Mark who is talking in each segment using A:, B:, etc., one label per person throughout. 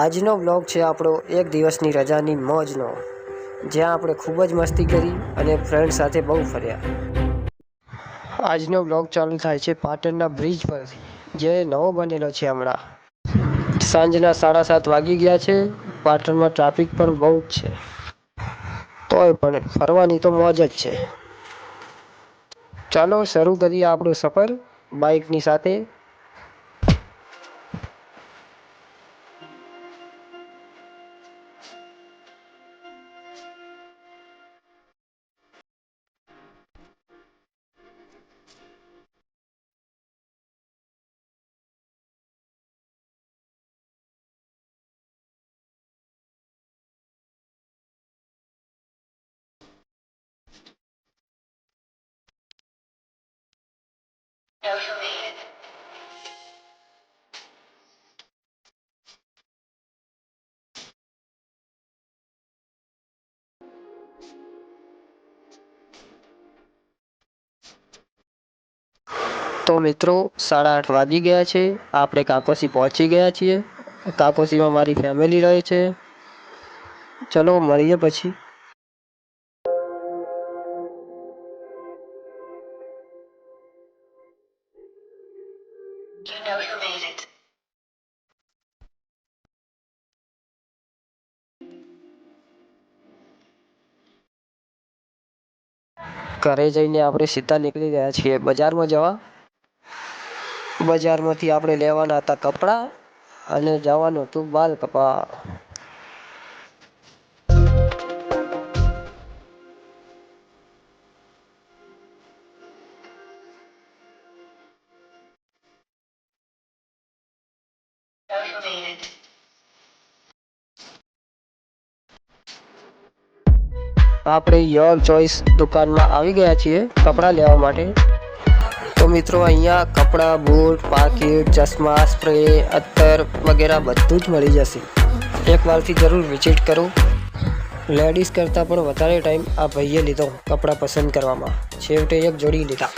A: આજનો વ્લોગ છે આપણો એક દિવસની રજાની મોજનો, જ્યાં આપણે ખૂબ જ મસ્તી કરી અને ફ્રેન્ડ સાથે બહુ ફર્યા. આજનો વ્લોગ ચાલુ થાય છે પાટણના બ્રિજ પર, જે નવો બનેલો છે હમણાં. સાંજના 7:30 વાગી ગયા છે. પાટણમાં ટ્રાફિક પણ બહુ જ છે, તોય પણ ફરવાની તો મોજ જ છે. ચાલો શરૂ કરીએ આપણું સફર બાઇકની સાથે. તો મિત્રો 8:30 વાગી ગયા છે. આપણે કાકોસી પહોંચી ગયા છીએ. કાકોસીમાં મારી ફેમિલી રહે છે. ચલો મળીએ પછી. ઘરે જઈને આપણે સીધા નીકળી ગયા છીએ બજારમાં જવા. બજારમાંથી આપણે લેવાના હતા કપડાં અને જવાનું હતું બાલ કપા. આપણે યોર ચોઈસ દુકાનમાં આવી ગયા છીએ કપડાં લેવા માટે. તો મિત્રો અહીંયા કપડાં, બૂટ, પાકીટ, ચશ્મા, સ્પ્રે, અત્તર વગેરે બધું જ મળી જશે. એકવારથી જરૂર વિઝિટ કરો. લેડીઝ કરતાં પણ વધારે ટાઈમ આ ભાઈએ લીધો કપડાં પસંદ કરવામાં. છેવટે એક જોડી લીધા.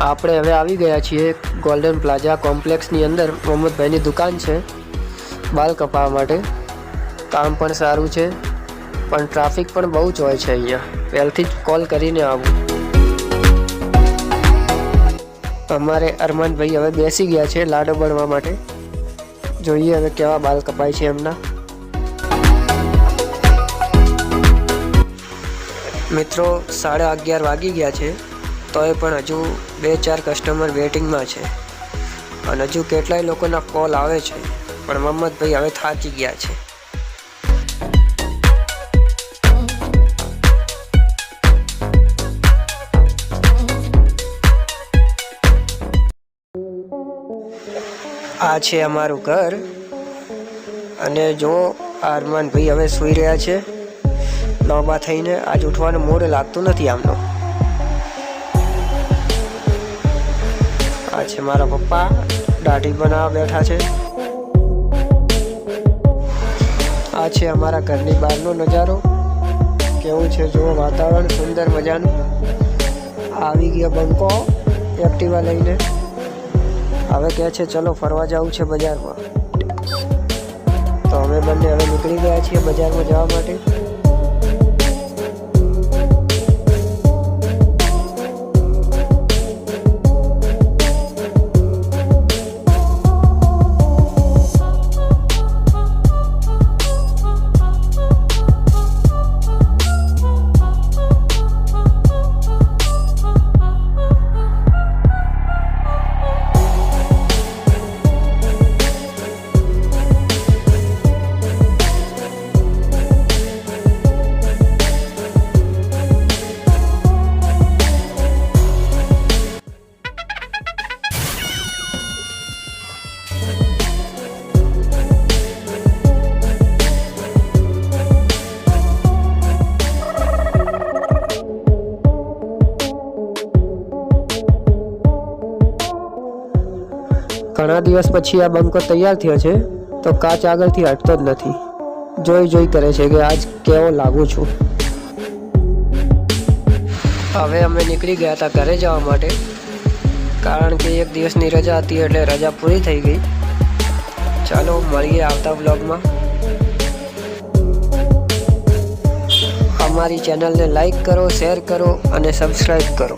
A: આપણે હવે આવી ગયા છીએ ગોલ્ડન પ્લાઝા કોમ્પ્લેક્સની અંદર. મોહમ્મદભાઈની દુકાન છે બાલ કપાવવા માટે. કામ પણ સારું છે, પણ ટ્રાફિક પણ બહુ જ હોય છે અહીંયા. પહેલથી જ કોલ કરીને આવું. અમારે અરમાનભાઈ હવે બેસી ગયા છે લાડો બનવા માટે. જોઈએ હવે કેવા બાલ કપાય છે એમના. મિત્રો 11:30 વાગી ગયા છે, તોય પણ હજુ 2-4 કસ્ટમર વેટિંગમાં છે અને હજુ કેટલાય લોકોના કોલ આવે છે, પણ મોહમ્મદભાઈ હવે થાકી ગયા છે. આ છે અમારું ઘર અને જો અરમાનભાઈ હવે સૂઈ રહ્યા છે નોબા થઈને. આજ ઉઠવાનું મૂડ લાગતું નથી આમનો. આ છે મારા પપ્પા દાઢી બનાવવા બેઠા છે. આ છે અમારા ઘરની બહારનો નજારો. કેવું છે જુઓ વાતાવરણ સુંદર મજાનું. આવી ગયો બંકો એક્ટિવા લઈને. હવે કહે છે ચલો ફરવા જવું છે બજારમાં. તો અમે બંને હવે નીકળી ગયા છીએ બજારમાં જવા માટે. ઘણા દિવસ પછી આ બંકો તૈયાર થયો છે, તો કાચ આગળથી હટતો જ નથી. જોઈ કરે છે કે આજ કેવો લાગુ છું. હવે અમે નીકળી ગયા હતા ઘરે જવા માટે, કારણ કે એક દિવસની રજા હતી એટલે રજા પૂરી થઈ ગઈ. ચાલો મળીએ આવતા વ્લોગમાં. અમારી ચેનલને લાઈક કરો, શેર કરો અને સબસ્ક્રાઈબ કરો.